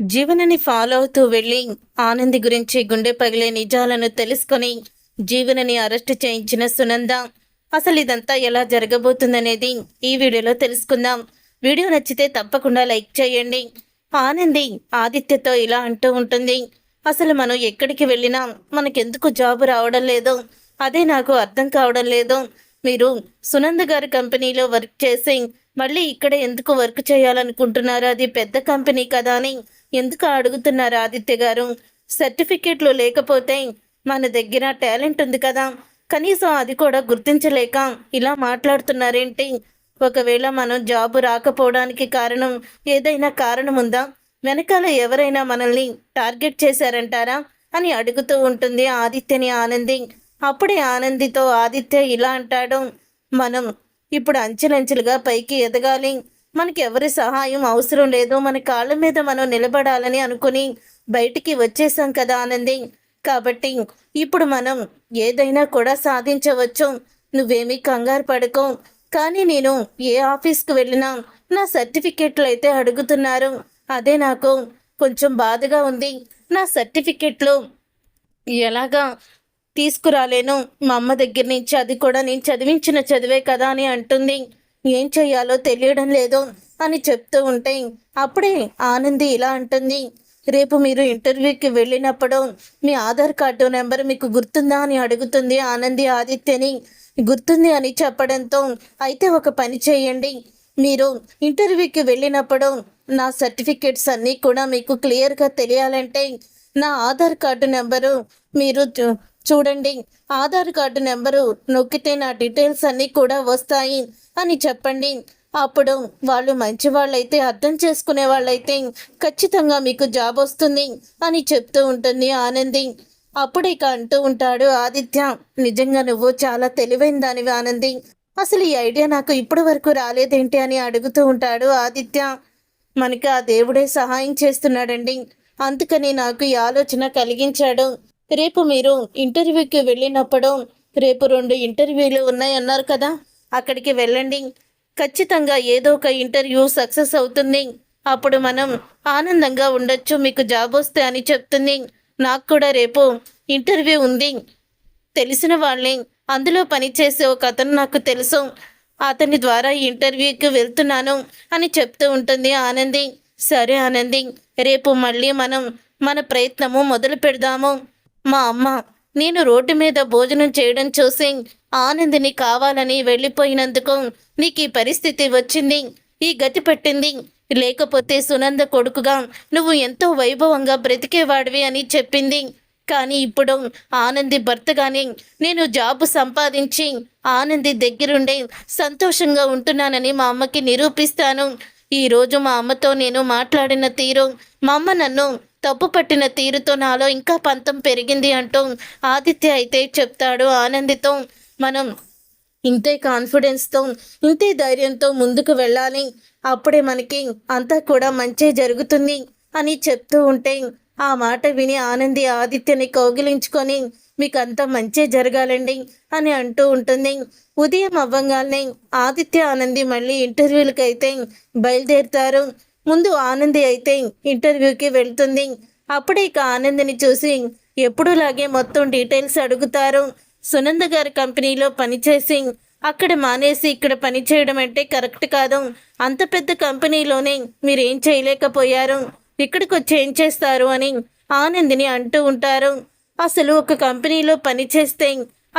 జీవనని follow అవుతూ వెళ్ళి ఆనంది గురించి గుండె పగిలే నిజాలను తెలుసుకొని జీవనని అరెస్ట్ చేయించిన సునంద అసలు ఇదంతా ఎలా జరగబోతుందనేది ఈ వీడియోలో తెలుసుకుందాం. వీడియో నచ్చితే తప్పకుండా లైక్ చేయండి. ఆనంది ఆదిత్యతో ఇలా అంటూ ఉంటుంది, అసలు మనం ఎక్కడికి వెళ్ళినా మనకెందుకు జాబు రావడం లేదు, అదే నాకు అర్థం కావడం లేదు. మీరు సునంద గారి కంపెనీలో వర్క్ చేసి మళ్ళీ ఇక్కడ ఎందుకు వర్క్ చేయాలనుకుంటున్నారు? అది పెద్ద కంపెనీ కదా అని ఎందుకు అడుగుతున్నారు ఆదిత్య గారు? సర్టిఫికెట్లు లేకపోతే మన దగ్గర టాలెంట్ ఉంది కదా, కనీసం అది కూడా గుర్తించలేక ఇలా మాట్లాడుతున్నారేంటి? ఒకవేళ మనం జాబు రాకపోవడానికి కారణం ఏదైనా కారణం ఉందా? వెనకాల ఎవరైనా మనల్ని టార్గెట్ చేశారంటారా అని అడుగుతూ ఉంటుంది ఆదిత్యని ఆనంది. అప్పుడే ఆనందితో ఆదిత్య ఇలా అంటాడు, మనం ఇప్పుడు అంచెలంచెలుగా పైకి ఎదగాలి, మనకి ఎవరి సహాయం అవసరం లేదు, మన కాళ్ళ మీద మనం నిలబడాలని అనుకుని బయటికి వచ్చేసాం కదా ఆనంది. కాబట్టి ఇప్పుడు మనం ఏదైనా కూడా సాధించవచ్చు. నువ్వేమీ కంగారు పడుకో. కానీ నేను ఏ ఆఫీస్కి వెళ్ళినా నా సర్టిఫికెట్లు అయితే అడుగుతున్నారు. అదే నాకు కొంచెం బాధగా ఉంది. నా సర్టిఫికెట్లు ఎలాగా తీసుకురాలేను మా అమ్మ దగ్గర నుంచి, అది కూడా నేను చదివించిన చదివే కదా అని అంటుంది. ఏం చెయ్యాలో తెలియడం లేదు అని చెప్తూ ఉంటే అప్పుడే ఆనంది ఇలా అంటుంది, రేపు మీరు ఇంటర్వ్యూకి వెళ్ళినప్పుడు మీ ఆధార్ కార్డు నెంబర్ మీకు గుర్తుందా అని అడుగుతుంది ఆనంది ఆదిత్యని. గుర్తుంది అని చెప్పడంతో అయితే ఒక పని చేయండి, మీరు ఇంటర్వ్యూకి వెళ్ళినప్పుడు నా సర్టిఫికేట్స్ అన్నీ కూడా మీకు క్లియర్గా తెలియాలంటే నా ఆధార్ కార్డు నెంబరు మీరు చూడండి, ఆధార్ కార్డు నెంబరు నొక్కితే నా డీటెయిల్స్ అన్నీ కూడా వస్తాయి అని చెప్పండి. అప్పుడు వాళ్ళు మంచి వాళ్ళైతే, అర్థం చేసుకునే వాళ్ళైతే ఖచ్చితంగా మీకు జాబ్ వస్తుంది అని చెప్తూ ఉంటుంది ఆనంది. అప్పుడే ఇక అంటూ ఉంటాడు ఆదిత్య, నిజంగా నువ్వు చాలా తెలివైన దానివి ఆనంది, అసలు ఈ ఐడియా నాకు ఇప్పటి వరకు రాలేదేంటి అని అడుగుతూ ఉంటాడు ఆదిత్య. మనకి ఆ దేవుడే సహాయం చేస్తున్నాడండి, అందుకని నాకు ఈ ఆలోచన కలిగించాడు. రేపు మీరు ఇంటర్వ్యూకి వెళ్ళినప్పుడు, రేపు 2 ఇంటర్వ్యూలు ఉన్నాయన్నారు కదా, అక్కడికి వెళ్ళండి. ఖచ్చితంగా ఏదో ఒక ఇంటర్వ్యూ సక్సెస్ అవుతుంది. అప్పుడు మనం ఆనందంగా ఉండొచ్చు, మీకు జాబ్ వస్తే అని చెప్తుంది. నాకు కూడా రేపు ఇంటర్వ్యూ ఉంది, తెలిసిన వాళ్ళే అందులో పనిచేసే ఒక అతను నాకు తెలుసు, అతని ద్వారా ఈ ఇంటర్వ్యూకి వెళ్తున్నాను అని చెప్తూ ఉంటుంది ఆనంది. సరే ఆనంది, రేపు మళ్ళీ మనం మన ప్రయత్నము మొదలు పెడదాము. మా అమ్మ నేను రోడ్డు మీద భోజనం చేయడం చూసి ఆనందిని కావాలని వెళ్ళిపోయినందుకు నీకు ఈ పరిస్థితి వచ్చింది, ఈ గతి పట్టింది. లేకపోతే సునంద కొడుకుగా నువ్వు ఎంతో వైభవంగా బ్రతికేవాడివి అని చెప్పింది. కానీ ఇప్పుడు ఆనంది భర్తగానే నేను జాబు సంపాదించి ఆనంది దగ్గరుండే సంతోషంగా ఉంటున్నానని మా అమ్మకి నిరూపిస్తాను. ఈరోజు మా అమ్మతో నేను మాట్లాడిన తీరు, మా అమ్మ నన్ను తప్పు పట్టిన తీరుతో నాలో ఇంకా పంతం పెరిగింది అంటూ ఆదిత్య అయితే చెప్తాడు ఆనందితో. మనం ఇంతే కాన్ఫిడెన్స్తో, ఇంతే ధైర్యంతో ముందుకు వెళ్ళాలి, అప్పుడే మనకి అంతా కూడా మంచి జరుగుతుంది అని చెప్తూ ఉంటే ఆ మాట విని ఆనంది ఆదిత్యని కౌగిలించుకొని మీకు అంతా మంచి జరగాలండి అని అంటూ ఉంటుంది. ఉదయం అవ్వంగానే ఆదిత్య ఆనంది మళ్ళీ ఇంటర్వ్యూలకి అయితే బయలుదేరుతారు. ముందు ఆనంది అయితే ఇంటర్వ్యూకి వెళ్తుంది. అప్పుడే ఇక ఆనందిని చూసి ఎప్పుడూలాగే మొత్తం డీటెయిల్స్ అడుగుతారు. సునంద గారి కంపెనీలో పనిచేసి అక్కడ మానేసి ఇక్కడ పనిచేయడం అంటే కరెక్ట్ కాదు, అంత పెద్ద కంపెనీలోనే మీరేం చేయలేకపోయారు, ఇక్కడికి వచ్చి ఏం చేస్తారు అని ఆనందిని అంటూ ఉంటారు. అసలు ఒక కంపెనీలో పని చేస్తే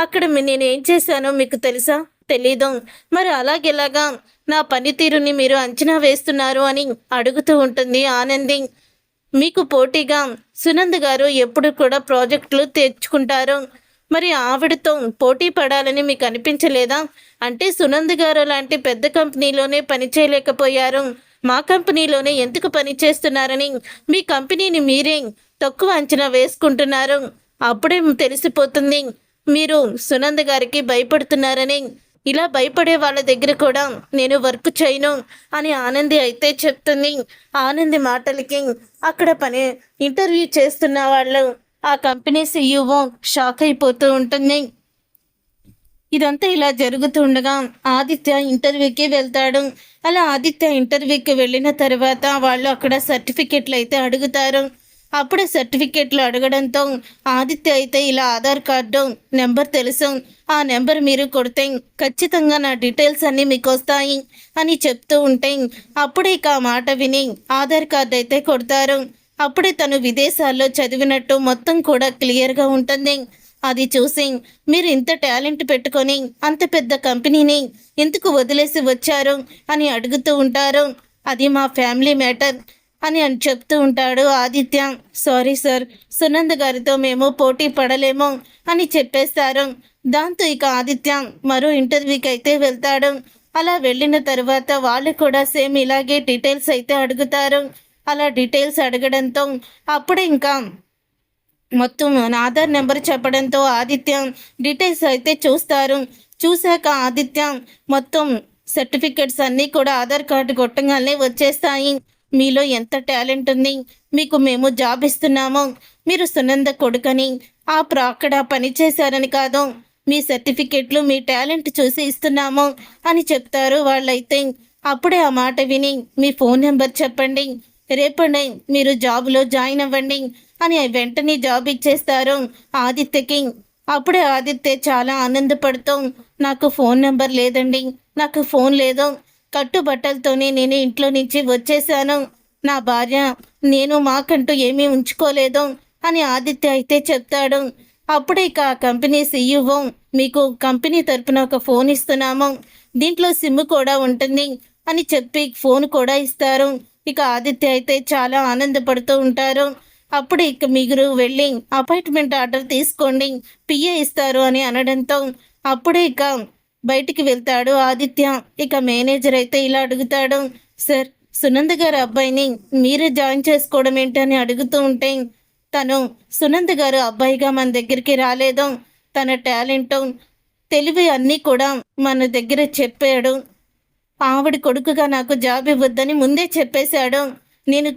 అక్కడ నేనేం చేశానో మీకు తెలుసా? తెలీదు. మరి అలాగెలాగా నా పనితీరుని మీరు అంచనా వేస్తున్నారు అని అడుగుతూ ఉంటుంది ఆనంది. మీకు పోటీగా సునంద్ గారు ఎప్పుడు కూడా ప్రాజెక్టులు తెచ్చుకుంటారు, మరి ఆవిడతో పోటీ పడాలని మీకు అనిపించలేదా? అంటే సునంద్ గారు లాంటి పెద్ద కంపెనీలోనే పని చేయలేకపోయారు, మా కంపెనీలోనే ఎందుకు పని చేస్తున్నారని మీ కంపెనీని మీరే తక్కువ అంచనా వేసుకుంటున్నారు. అప్పుడే తెలిసిపోతుంది మీరు సునంద్ గారికి భయపడుతున్నారని. ఇలా భయపడే వాళ్ళ దగ్గర కూడా నేను వర్క్ చేయను అని ఆనంది అయితే చెప్తుంది. ఆనంది మాటలకి అక్కడ ఇంటర్వ్యూ చేస్తున్న వాళ్ళు, ఆ కంపెనీ CEO షాక్ అయిపోతూ ఉంటుంది. ఇదంతా ఇలా జరుగుతూ ఉండగా ఆదిత్య ఇంటర్వ్యూకి వెళ్తాడు. అలా ఆదిత్య ఇంటర్వ్యూకి వెళ్ళిన తర్వాత వాళ్ళు అక్కడ సర్టిఫికెట్లు అయితే అడుగుతారు. అప్పుడే సర్టిఫికెట్లు అడగడంతో ఆదిత్య అయితే ఇలా ఆధార్ కార్డు నెంబర్ తెలుసు, ఆ నెంబర్ మీరు కొడితే ఖచ్చితంగా నా డీటెయిల్స్ అన్నీ మీకు వస్తాయి అని చెప్తూ ఉంటే అప్పుడే ఇక ఆ మాట విని ఆధార్ కార్డు అయితే కొడతారు. అప్పుడే తను విదేశాల్లో చదివినట్టు మొత్తం కూడా క్లియర్గా ఉంటుంది. అది చూసి మీరు ఇంత టాలెంట్ పెట్టుకొని అంత పెద్ద కంపెనీని ఎందుకు వదిలేసి వచ్చారు అని అడుగుతూ ఉంటారు. అది మా ఫ్యామిలీ మ్యాటర్ అని చెప్తూ ఉంటాడు ఆదిత్య. సారీ సార్, సునంద గారితో మేము పోటీ పడలేము అని చెప్పేస్తారు. దాంతో ఇక ఆదిత్య మరో ఇంటర్వ్యూకి అయితే వెళ్తాడు. అలా వెళ్ళిన తర్వాత వాళ్ళు కూడా సేమ్ ఇలాగే డీటెయిల్స్ అయితే అడుగుతారు. అలా డీటెయిల్స్ అడగడంతో అప్పుడే ఇంకా మొత్తం ఆధార్ నెంబర్ చెప్పడంతో ఆదిత్య డీటెయిల్స్ అయితే చూస్తారు. చూశాక ఆదిత్య మొత్తం సర్టిఫికెట్స్ అన్నీ కూడా ఆధార్ కార్డు కొట్టగానే వచ్చేస్తాయి. మీలో ఎంత టాలెంట్ ఉంది, మీకు మేము జాబ్ ఇస్తున్నాము, మీరు సునంద కొడుకని అక్కడ పని చేశారని కాదు, మీ సర్టిఫికెట్లు మీ టాలెంట్ చూసి ఇస్తున్నాము అని చెప్తారు వాళ్ళైతే. అప్పుడే ఆ మాట విని మీ ఫోన్ నెంబర్ చెప్పండి, రేపటి మీరు జాబ్లో జాయిన్ అవ్వండి అని వెంటనే జాబ్ ఇచ్చేస్తారు ఆదిత్యకి. అప్పుడే ఆదిత్య చాలా ఆనందపడుతూ నాకు ఫోన్ నెంబర్ లేదండి, నాకు ఫోన్ లేదు, కట్టుబట్టలతోనే నేను ఇంట్లో నుంచి వచ్చేసాను, నా భార్య నేను మాకంటూ ఏమీ ఉంచుకోలేదు అని ఆదిత్య అయితే చెప్తాడు. అప్పుడే ఇక ఆ కంపెనీ సీఈఓ మీకు కంపెనీ తరపున ఒక ఫోన్ ఇస్తున్నాము, దీంట్లో సిమ్ కూడా ఉంటుంది అని చెప్పి ఫోన్ కూడా ఇస్తారు. ఇక ఆదిత్య అయితే చాలా ఆనందపడుతూ ఉంటారు. అప్పుడు ఇక మీరు వెళ్ళి అపాయింట్మెంట్ ఆర్డర్ తీసుకోండి, పిఏ ఇస్తారు అని అనడంతో అప్పుడే ఇక బయటికి వెళ్తాడు ఆదిత్య. ఇక మేనేజర్ అయితే ఇలా అడుగుతాడు, సార్ సునంద గారు అబ్బాయిని మీరే జాయిన్ చేసుకోవడం ఏంటని అడుగుతూ ఉంటే తను సునంద గారు అబ్బాయిగా మన దగ్గరికి రాలేదు, తన టాలెంట్ తెలివి అన్నీ కూడా మన దగ్గర చెప్పాడు, ఆవిడ కొడుకుగా నాకు జాబ్ ఇవ్వద్దని ముందే చెప్పేశాడు, నేను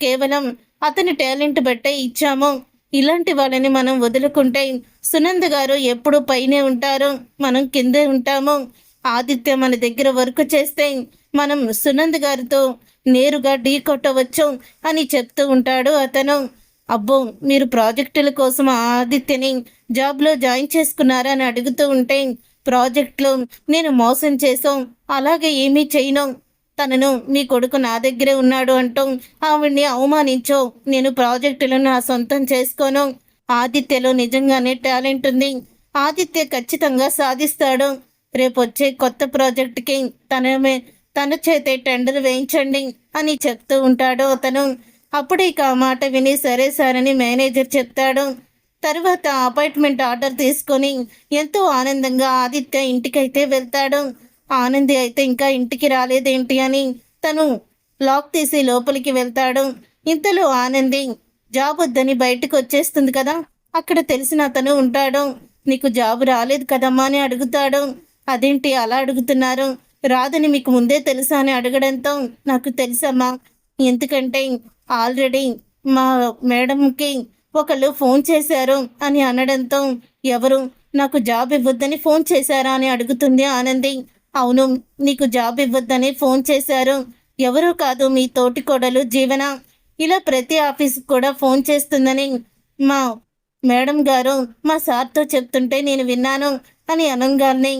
కేవలం అతని టాలెంట్ బట్టే ఇచ్చాము, ఇలాంటి వాళ్ళని మనం వదులుకుంటే సునంద గారు ఎప్పుడు పైనే ఉంటారు, మనం కిందే ఉంటాము, ఆదిత్య మన దగ్గర వర్క్ చేస్తే మనం సునంద గారితో నేరుగా ఢీ కొట్టవచ్చు అని చెప్తూ ఉంటాడు అతను. అబ్బో, మీరు ప్రాజెక్టుల కోసం ఆదిత్యని జాబ్లో జాయిన్ చేసుకున్నారా అని అడుగుతూ ఉంటే ప్రాజెక్టులో నేను మోసం చేసాం, అలాగే ఏమీ చేయను, తనను మీ కొడుకు నా దగ్గరే ఉన్నాడు అంటూ ఆవిడ్ని అవమానించో, నేను ప్రాజెక్టులను నా సొంతం చేసుకోను, ఆదిత్యలో నిజంగానే టాలెంట్ ఉంది, ఆదిత్య ఖచ్చితంగా సాధిస్తాడు, రేపు వచ్చే కొత్త ప్రాజెక్టుకి తన చేతే టెండర్ వేయించండి అని చెప్తూ ఉంటాడు అతను. అప్పుడు ఇక ఆ మాట విని సరే సార్ అని మేనేజర్ చెప్తాడు. తర్వాత అపాయింట్మెంట్ ఆర్డర్ తీసుకొని ఎంతో ఆనందంగా ఆదిత్య ఇంటికైతే వెళ్తాడు. ఆనంది అయితే ఇంకా ఇంటికి రాలేదేంటి అని తను లాక్ తీసి లోపలికి వెళ్తాడు. ఇంతలో ఆనంది జాబ్ వద్దని బయటకు వచ్చేస్తుంది కదా, అక్కడ తెలిసిన అతను ఉంటాడు. నీకు జాబ్ రాలేదు కదమ్మా అని అడుగుతాడు. అదేంటి అలా అడుగుతున్నారు, రాదని మీకు ముందే తెలుసా అని అడగడంతో నాకు తెలుసమ్మా, ఎందుకంటే ఆల్రెడీ మా మేడంకి ఒకళ్ళు ఫోన్ చేశారు అని అనడంతో ఎవరు, నాకు జాబ్ ఇవ్వద్దని ఫోన్ చేశారా అని అడుగుతుంది ఆనంది. అవును, నీకు జాబ్ ఇవ్వద్దని ఫోన్ చేశారు, ఎవరో కాదు మీ తోటి కోడలు జీవన, ఇలా ప్రతి ఆఫీస్కి కూడా ఫోన్ చేస్తుందని మా మేడం గారు మా సార్తో చెప్తుంటే నేను విన్నాను అని అనగానే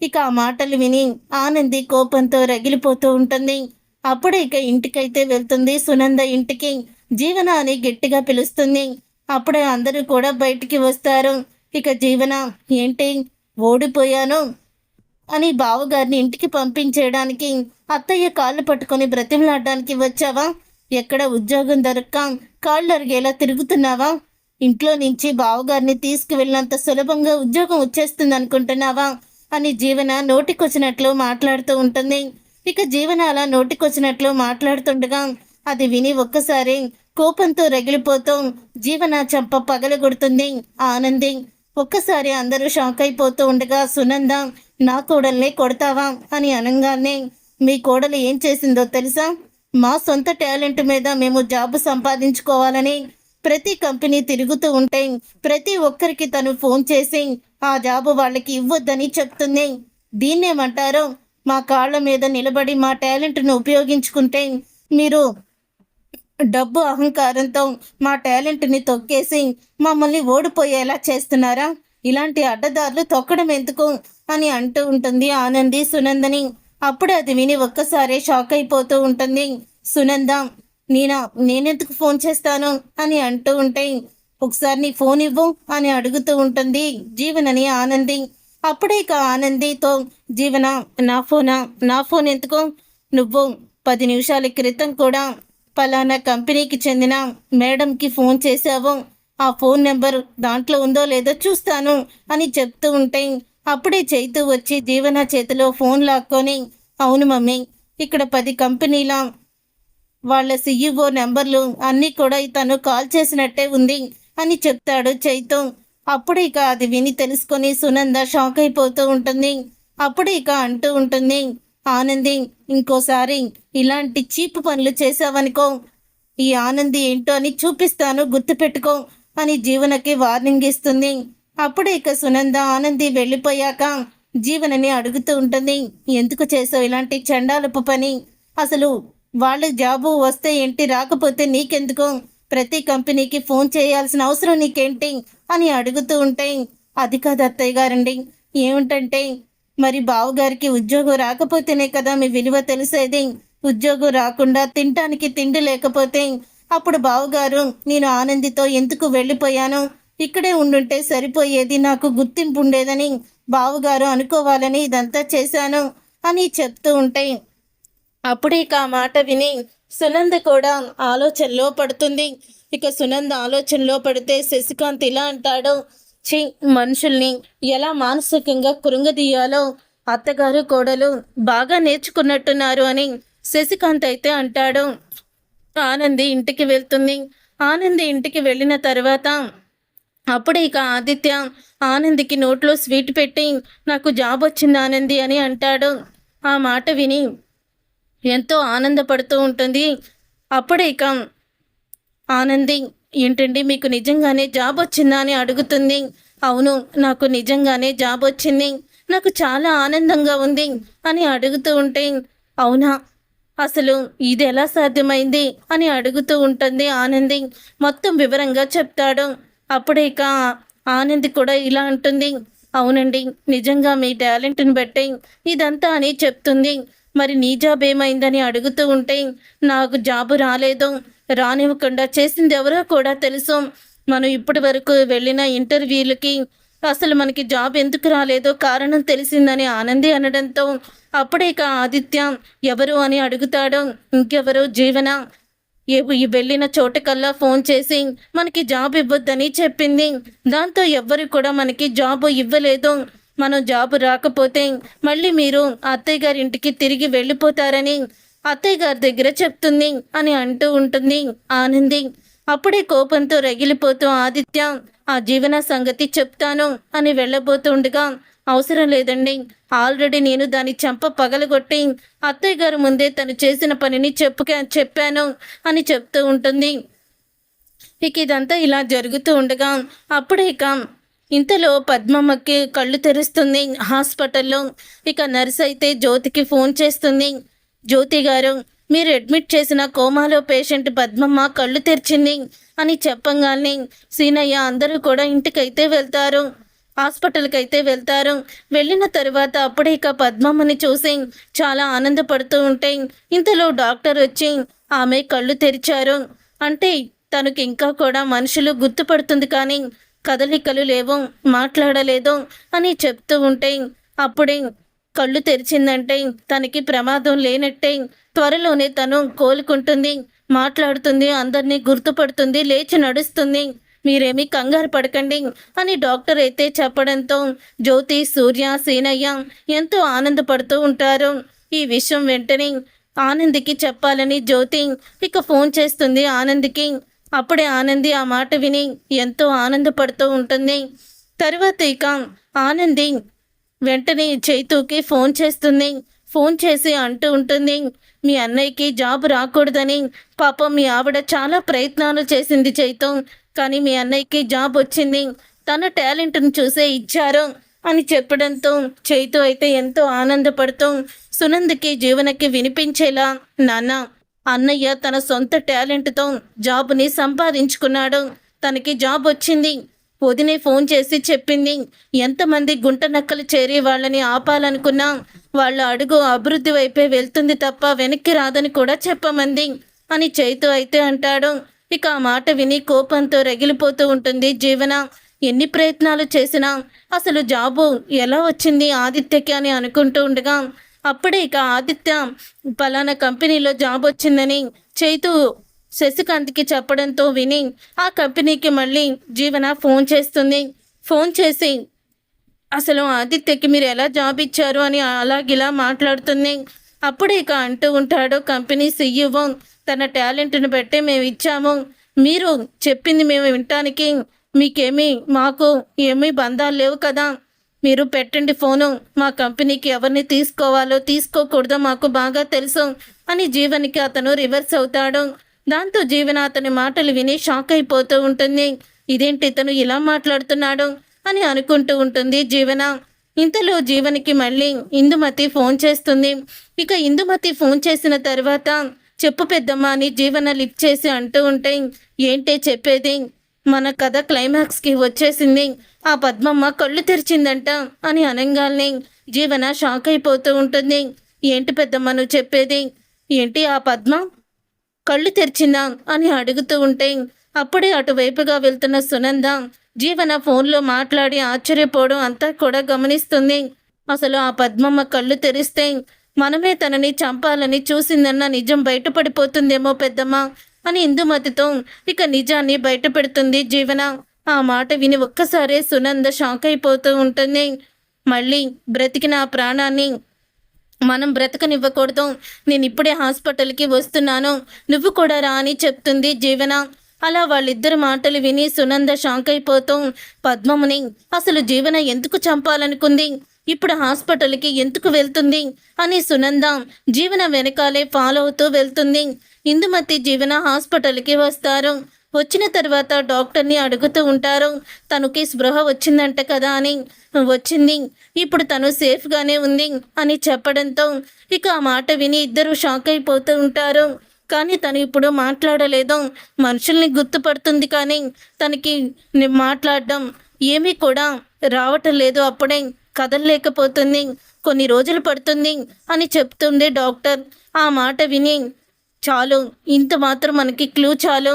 ఇక ఆ మాటలు విని ఆనంది కోపంతో రగిలిపోతూ ఉంటుంది. అప్పుడే ఇక ఇంటికైతే వెళ్తుంది సునంద ఇంటికి. జీవన అని గట్టిగా పిలుస్తుంది. అప్పుడే అందరూ కూడా బయటికి వస్తారు. ఇక జీవన, ఏంటి ఓడిపోయాను అని బావగారిని ఇంటికి పంపించేయడానికి అత్తయ్య కాళ్ళు పట్టుకొని బ్రతిమలాడడానికి వచ్చావా, ఎక్కడ ఉద్యోగం దొరక్క కాళ్ళు అరిగేలా తిరుగుతున్నావా, ఇంట్లో నుంచి బావగారిని తీసుకువెళ్ళినంత సులభంగా ఉద్యోగం వచ్చేస్తుంది అనుకుంటున్నావా అని జీవన నోటికొచ్చినట్లు మాట్లాడుతూ ఉంటుంది. ఇక జీవన అలా నోటికొచ్చినట్లు మాట్లాడుతుండగా అది విని ఒక్కసారి కోపంతో రగిలిపోతూ జీవన చెంప పగలగొడుతుంది ఆనంది. ఒక్కసారి అందరూ షాక్ అయిపోతూ ఉండగా సునంద, నా కోడల్ని కొడతావా అని అనగానే మీ కోడలు ఏం చేసిందో తెలుసా, మా సొంత టాలెంట్ మీద మేము జాబ్ సంపాదించుకోవాలని ప్రతి కంపెనీ తిరుగుతూ ఉంటే ప్రతి ఒక్కరికి తను ఫోన్ చేసి ఆ జాబు వాళ్ళకి ఇవ్వొద్దని చెప్తుంది. దీన్నేమంటారు? మా కాళ్ళ మీద నిలబడి మా టాలెంట్ను ఉపయోగించుకుంటే మీరు డబ్బు అహంకారంతో మా టాలెంట్ని తొక్కేసి మమ్మల్ని ఓడిపోయేలా చేస్తున్నారా? ఇలాంటి అడ్డదారులు తొక్కడం ఎందుకు అని అంటూ ఉంటుంది ఆనంది సునందని. అప్పుడు అది విని ఒక్కసారే షాక్ అయిపోతూ ఉంటుంది సునంద. నేనెందుకు ఫోన్ చేస్తాను అని అంటూ ఉంటే, ఒకసారి నీ ఫోన్ ఇవ్వు అని అడుగుతూ ఉంటుంది జీవనని ఆనంది. అప్పుడే ఇక ఆనందితో, జీవన నా ఫోన్ ఎందుకు? నువ్వు 10 నిమిషాల క్రితం కూడా పలానా కంపెనీకి చెందిన మేడంకి ఫోన్ చేశావు. ఆ ఫోన్ నెంబర్ దాంట్లో ఉందో లేదో చూస్తాను అని చెప్తూ ఉంటే, అప్పుడే చైతు వచ్చి జీవన చేతిలో ఫోన్ లాక్కొని, అవును మమ్మీ, ఇక్కడ 10 కంపెనీల వాళ్ళ CEO నెంబర్లు అన్నీ కూడా తను కాల్ చేసినట్టే ఉంది అని చెప్తాడు చైతు. అప్పుడు ఇక అది విని తెలుసుకొని సునంద షాక్ అయిపోతూ ఉంటుంది. అప్పుడు ఇక అంటూ ఉంటుంది ఆనంది, ఇంకోసారి ఇలాంటి చీప్ పనులు చేసావనుకో, ఈ ఆనంది ఏంటో అని చూపిస్తాను, గుర్తుపెట్టుకో అని జీవనకి వార్నింగ్ ఇస్తుంది. అప్పుడు ఇక సునంద ఆనంది వెళ్ళిపోయాక జీవనని అడుగుతూ ఉంటుంది, ఎందుకు చేసావు ఇలాంటి చండాలపు పని? అసలు వాళ్ళ జాబు వస్తే ఏంటి, రాకపోతే నీకెందుకు? ప్రతి కంపెనీకి ఫోన్ చేయాల్సిన అవసరం నీకేంటి అని అడుగుతూ ఉంటే, అది కాదు అత్తయ్య గారండి, ఏమిటంటే మరి బావగారికి ఉద్యోగం రాకపోతేనే కదా మీ విలువ తెలిసేది. ఉద్యోగం రాకుండా తినటానికి తిండి లేకపోతే అప్పుడు బావగారు నేను ఆనందితో ఎందుకు వెళ్ళిపోయాను, ఇక్కడే ఉండుంటే సరిపోయేది, నాకు గుర్తింపు ఉండేదని బావగారు అనుకోవాలని ఇదంతా చేశాను అని చెప్తూ ఉంటే, అప్పుడే ఇక ఆ మాట విని సునంద కూడా ఆలోచనలో పడుతుంది. ఇక సునంద ఆలోచనలో పడితే శశికాంత్ ఇలా అంటాడు, మనుషుల్ని ఎలా మానసికంగా కృంగదీయాలో అత్తగారు కోడలు బాగా నేర్చుకున్నట్టున్నారు అని శశికాంత్ అయితే అంటాడు. ఆనంది ఇంటికి వెళ్తుంది. ఆనంది ఇంటికి వెళ్ళిన తర్వాత అప్పుడు ఇక ఆదిత్య ఆనందికి నోట్లో స్వీట్ పెట్టి, నాకు జాబ్ వచ్చింది ఆనంది అని అంటాడు. ఆ మాట విని ఎంతో ఆనందపడుతూ ఉంటుంది. అప్పుడే ఇక ఆనంది, ఏంటండి మీకు నిజంగానే జాబ్ వచ్చిందా అని అడుగుతుంది. అవును, నాకు నిజంగానే జాబ్ వచ్చింది, నాకు చాలా ఆనందంగా ఉంది అని అడుగుతూ ఉంటే, అవునా, అసలు ఇది ఎలా సాధ్యమైంది అని అడుగుతూ ఉంటుంది ఆనంది. మొత్తం వివరంగా చెప్తాడు. అప్పుడే ఇక ఆనంది కూడా ఇలా అంటుంది, అవునండి, నిజంగా మీ టాలెంట్ని బట్టి ఇదంతా అని చెప్తుంది. మరి నీ జాబ్ ఏమైందని అడుగుతూ ఉంటే, నాకు జాబు రాలేదు, రానివ్వకుండా చేసింది ఎవరో కూడా తెలుసు. మనం ఇప్పటి వరకు వెళ్ళిన ఇంటర్వ్యూలకి అసలు మనకి జాబ్ ఎందుకు రాలేదో కారణం తెలిసిందని ఆనంది అనడంతో, అప్పుడే ఇక ఆదిత్య ఎవరు అని అడుగుతాడు. ఇంకెవరు, జీవన వెళ్ళిన చోటకల్లా ఫోన్ చేసి మనకి జాబ్ ఇవ్వద్దని చెప్పింది. దాంతో ఎవ్వరు కూడా మనకి జాబు ఇవ్వలేదు. మనం జాబు రాకపోతే మళ్ళీ మీరు అత్తయ్య గారి ఇంటికి తిరిగి వెళ్ళిపోతారని అత్తయ్య గారి దగ్గర చెప్తుంది అని అంటూ ఉంటుంది ఆనంది. అప్పుడే కోపంతో రగిలిపోతూ ఆదిత్య, ఆ జీవన సంగతి చెప్తాను అని వెళ్ళబోతుండగా, అవసరం లేదండి, ఆల్రెడీ నేను దాని చెంప పగలగొట్టి అత్తయ్య గారు ముందే తను చేసిన పనిని చెప్పాను అని చెప్తూ ఉంటుంది. ఇక ఇదంతా ఇలా జరుగుతూ ఉండగా అప్పుడే ఇక ఇంతలో పద్మమ్మకి కళ్ళు తెరుస్తుంది హాస్పిటల్లో. ఇక నర్స్ అయితే జ్యోతికి ఫోన్ చేస్తుంది. జ్యోతి గారు, మీరు అడ్మిట్ చేసిన కోమాలో పేషెంట్ పద్మమ్మ కళ్ళు తెరిచింది అని చెప్పంగానే సీనయ్య అందరూ కూడా ఇంటికైతే వెళ్తారు, హాస్పిటల్కి అయితే వెళ్తారు. వెళ్ళిన తర్వాత అప్పుడే ఇక పద్మమ్మని చూసి చాలా ఆనందపడుతూ ఉంటే, ఇంతలో డాక్టర్ వచ్చి ఆమె కళ్ళు తెరిచారు అంటే తనకి ఇంకా కూడా మనుషులు గుర్తుపడుతుంది కానీ కదలికలు లేవు, మాట్లాడలేదు అని చెప్తూ ఉంటే, అప్పుడే కళ్ళు తెరిచిందంటే తనకి ప్రమాదం లేనట్టే, త్వరలోనే తను కోలుకుంటుంది, మాట్లాడుతుంది, అందరినీ గుర్తుపడుతుంది, లేచి నడుస్తుంది, మీరేమీ కంగారు పడకండి అని డాక్టర్ అయితే చెప్పడంతో జ్యోతి, సూర్య, సీనయ్య ఎంతో ఆనందపడుతూ ఉంటారు. ఈ విషయం వెంటనే ఆనందికి చెప్పాలని జ్యోతి ఇక ఫోన్ చేస్తుంది ఆనందికి. అప్పుడే ఆనంది ఆ మాట విని ఎంతో ఆనందపడుతూ ఉంటుంది. తర్వాత ఇక ఆనంది వెంటనే చైతుకి ఫోన్ చేస్తుంది. ఫోన్ చేసి అంటూ ఉంటుంది, మీ అన్నయ్యకి జాబ్ రాకూడదని. పాపం మీ ఆవిడ చాలా ప్రయత్నాలు చేసింది చైతు, కానీ మీ అన్నయ్యకి జాబ్ వచ్చింది. తన టాలెంట్‌ని చూసే ఇచ్చారు అని చెప్పడంతో చైతు అయితే ఎంతో ఆనందపడుతూ సునందకి, జీవనకి వినిపించేలా, నాన్న, అన్నయ్య తన సొంత టాలెంట్‌తో జాబ్‌ని సంపాదించుకున్నాడు. తనకి జాబ్ వచ్చింది. వదినే ఫోన్ చేసి చెప్పింది. ఎంతమంది గుంట నక్కలు చేరి వాళ్ళని ఆపాలనుకున్నా వాళ్ళ అడుగు అభివృద్ధి వైపే వెళ్తుంది తప్ప వెనక్కి రాదని కూడా చెప్పమంది అని చైతు అయితే అంటాడు. ఇక ఆ మాట విని కోపంతో రగిలిపోతూ ఉంటుంది జీవన. ఎన్ని ప్రయత్నాలు చేసినా అసలు జాబు ఎలా వచ్చింది ఆదిత్యకి అని అనుకుంటూ ఉండగా అప్పుడే ఇక ఆదిత్య పలానా కంపెనీలో జాబ్ వచ్చిందని చైతు శశికాంత్కి చెప్పడంతో విని ఆ కంపెనీకి మళ్ళీ జీవన ఫోన్ చేస్తుంది. ఫోన్ చేసి అసలు ఆదిత్యకి మీరు ఎలా జాబ్ ఇచ్చారు అని అలాగిలా మాట్లాడుతుంది. అప్పుడే ఇక అంటూ ఉంటాడు కంపెనీ సీఈఓ, తన టాలెంట్ని బట్టే మేము ఇచ్చాము. మీరు చెప్పింది మేము వినటానికి మాకు ఏమీ బంధాలు లేవు కదా. మీరు పెట్టండి ఫోను. మా కంపెనీకి ఎవరిని తీసుకోవాలో తీసుకోకూడదో మాకు బాగా తెలుసు అని జీవన్కి అతను రివర్స్ అవుతాడు. దాంతో జీవన అతని మాటలు విని షాక్ అయిపోతూ ఉంటుంది. ఇదేంటి ఇతను ఇలా మాట్లాడుతున్నాడు అని అనుకుంటూ ఉంటుంది జీవన. ఇంతలో జీవనికి మళ్ళీ ఇందుమతి ఫోన్ చేస్తుంది. ఇక ఇందుమతి ఫోన్ చేసిన తర్వాత చెప్పు పెద్దమ్మ అని జీవన లిఫ్ట్ చేసి అంటూ ఉంటే, ఏంటే చెప్పేది, మన కథ క్లైమాక్స్కి వచ్చేసింది. ఆ పద్మమ్మ కళ్ళు తెరిచిందంట అని అనగానే జీవన షాక్ అయిపోతూ ఉంటుంది. ఏంటి పెద్దమ్మ నువ్వు చెప్పేది, ఏంటి ఆ పద్మ కళ్ళు తెరిచిందా అని అడుగుతూ ఉంటే అప్పుడే అటువైపుగా వెళ్తున్న సునంద జీవన ఫోన్లో మాట్లాడి ఆశ్చర్యపోవడం అంతా కూడా గమనిస్తుంది. అసలు ఆ పద్మమ్మ కళ్ళు తెరిస్తే మనమే తనని చంపాలని చూసిందన్న నిజం బయటపడిపోతుందేమో పెద్దమ్మ అని ఇందుమతితో ఇక నిజాన్ని బయట పెడుతుంది జీవన. ఆ మాట విని ఒక్కసారే సునంద షాక్ అయిపోతూ ఉంటుంది. మళ్ళీ బ్రతికిన ఆ ప్రాణాన్ని మనం బ్రతకనివ్వకూడదు. నేను ఇప్పుడే హాస్పిటల్కి వస్తున్నాను, నువ్వు కూడా రా అని చెప్తుంది జీవన. అలా వాళ్ళిద్దరు మాటలు విని సునంద షాక్ అయిపోతూ పద్మముని అసలు జీవన ఎందుకు చంపాలనుకుంది, ఇప్పుడు హాస్పిటల్కి ఎందుకు వెళ్తుంది అని సునంద జీవన వెనకాలే ఫాలో అవుతూ వెళ్తుంది. ఇందుమతి జీవన హాస్పిటల్కి వస్తారు. వచ్చిన తర్వాత డాక్టర్ని అడుగుతూ ఉంటారు, తనకి స్పృహ వచ్చిందంట కదా అని. వచ్చింది, ఇప్పుడు తను సేఫ్గానే ఉంది అని చెప్పడంతో ఇక ఆ మాట విని ఇద్దరు షాక్ అయిపోతూ ఉంటారు. కానీ తను ఇప్పుడు మాట్లాడలేదు. మనుషుల్ని గుర్తుపడుతుంది కానీ తనకి మాట్లాడడం ఏమీ కూడా రావటం లేదు. అప్పుడే కదలలేకపోతుంది, కొన్ని రోజులు పడుతుంది అని చెప్తుంది డాక్టర్. ఆ మాట విని చాలు, ఇంత మాత్రం మనకి క్లూ చాలు,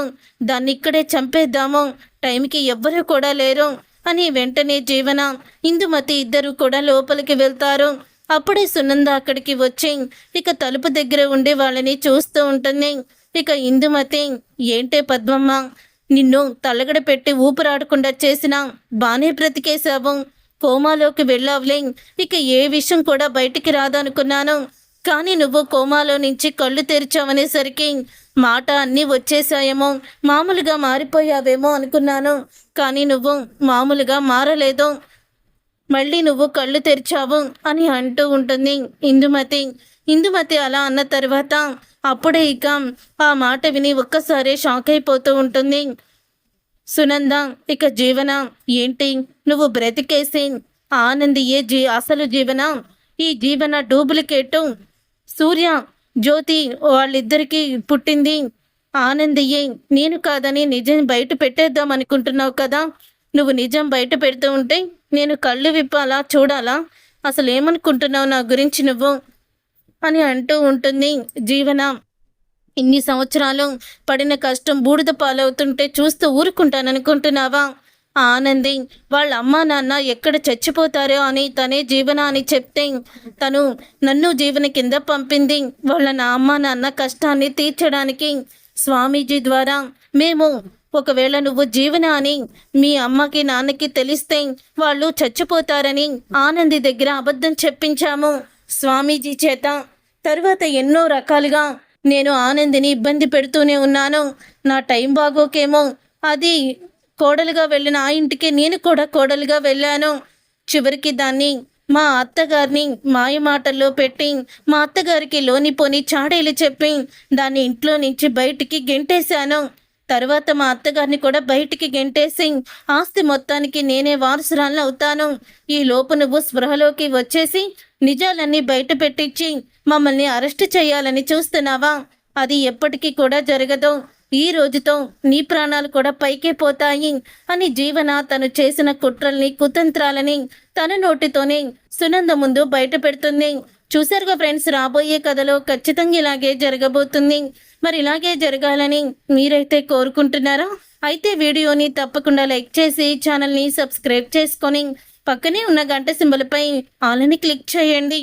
దాన్ని ఇక్కడే చంపేద్దాము, టైంకి ఎవ్వరూ కూడా లేరు అని వెంటనే జీవన ఇందుమతి ఇద్దరు కూడా లోపలికి వెళ్తారు. అప్పుడే సునంద అక్కడికి వచ్చి ఇక తలుపు దగ్గర ఉండి వాళ్ళని చూస్తూ ఉంటుంది. ఇక ఇందుమతి, ఏంటే పద్మమ్మ, నిన్ను తలగడ పెట్టి ఊపిరాడకుండా చేసినా బానే బ్రతికేశావు, కోమాలోకి వెళ్ళావులే, ఇక ఏ విషయం కూడా బయటికి రాదనుకున్నాను, కానీ నువ్వు కోమాలో నుంచి కళ్ళు తెరిచావనేసరికి మాట అన్నీ వచ్చేసాయేమో, మామూలుగా మారిపోయావేమో అనుకున్నాను, కానీ నువ్వు మామూలుగా మారలేదు, మళ్ళీ నువ్వు కళ్ళు తెరిచావు అని అంటూ ఉంటుంది ఇందుమతి. ఇందుమతి అలా అన్న తర్వాత అప్పుడే ఇక ఆ మాట విని ఒక్కసారి షాక్ అయిపోతూ ఉంటుంది సునంద. ఇక జీవన, ఏంటి నువ్వు బ్రతికేసి ఆనందియే అసలు జీవన, ఈ జీవన డూప్లికేటు, సూర్య జ్యోతి వాళ్ళిద్దరికీ పుట్టింది ఆనందియే, నేను కాదని నిజం బయట పెట్టేద్దాం అనుకుంటున్నావు కదా. నువ్వు నిజం బయట పెడుతూ ఉంటే నేను కళ్ళు విప్పాలా, చూడాలా, అసలు ఏమనుకుంటున్నావు నా గురించి నువ్వు అని అంటూ ఉంటుంది జీవన. ఇన్ని సంవత్సరాలు పడిన కష్టం బూడిద పాలవుతుంటే చూస్తూ ఊరుకుంటాననుకుంటున్నావా? ఆనంది వాళ్ళ అమ్మా నాన్న ఎక్కడ చచ్చిపోతారో అని తనే జీవన అని చెప్తే తను నన్ను జీవన కింద పంపింది వాళ్ళ నా అమ్మా నాన్న కష్టాన్ని తీర్చడానికి. స్వామీజీ ద్వారా మేము ఒకవేళ నువ్వు జీవన అని మీ అమ్మకి నాన్నకి తెలిస్తే వాళ్ళు చచ్చిపోతారని ఆనంది దగ్గర అబద్ధం చెప్పించాము స్వామీజీ చేత. తర్వాత ఎన్నో రకాలుగా నేను ఆనందిని ఇబ్బంది పెడుతూనే ఉన్నాను. నా టైం బాగోకేమో అది కోడలుగా వెళ్ళిన ఆ ఇంటికి నేను కూడా కోడలుగా వెళ్ళాను. చివరికి దాన్ని మా అత్తగారిని మాయ మాటల్లో పెట్టి మా అత్తగారికి లోనిపోని చాడీలు చెప్పి దాన్ని ఇంట్లో నుంచి బయటికి గెంటేశాను. తర్వాత మా అత్తగారిని కూడా బయటికి గెంటేసి ఆస్తి మొత్తానికి నేనే వారసురాలను అవుతాను. ఈ లోపు నువ్వు స్పృహలోకి వచ్చేసి నిజాలన్నీ బయట పెట్టించి మమ్మల్ని అరెస్ట్ చేయాలని చూస్తున్నావా? అది ఎప్పటికీ కూడా జరగదు. ఈ రోజుతో నీ ప్రాణాలు కూడా పైకే పోతాయి అని జీవన తను చేసిన కుట్రల్ని కుతంత్రాలని తన నోటితోనే సునంద ముందు బయట పెడుతుంది. చూసారుగా ఫ్రెండ్స్, రాబోయే కథలో ఖచ్చితంగా ఇలాగే జరగబోతుంది. మరి ఇలాగే జరగాలని మీరైతే కోరుకుంటున్నారా? అయితే వీడియోని తప్పకుండా లైక్ చేసి ఛానల్ని సబ్స్క్రైబ్ చేసుకొని పక్కనే ఉన్న గంట సింబల్పై ఆల్ అని క్లిక్ చేయండి.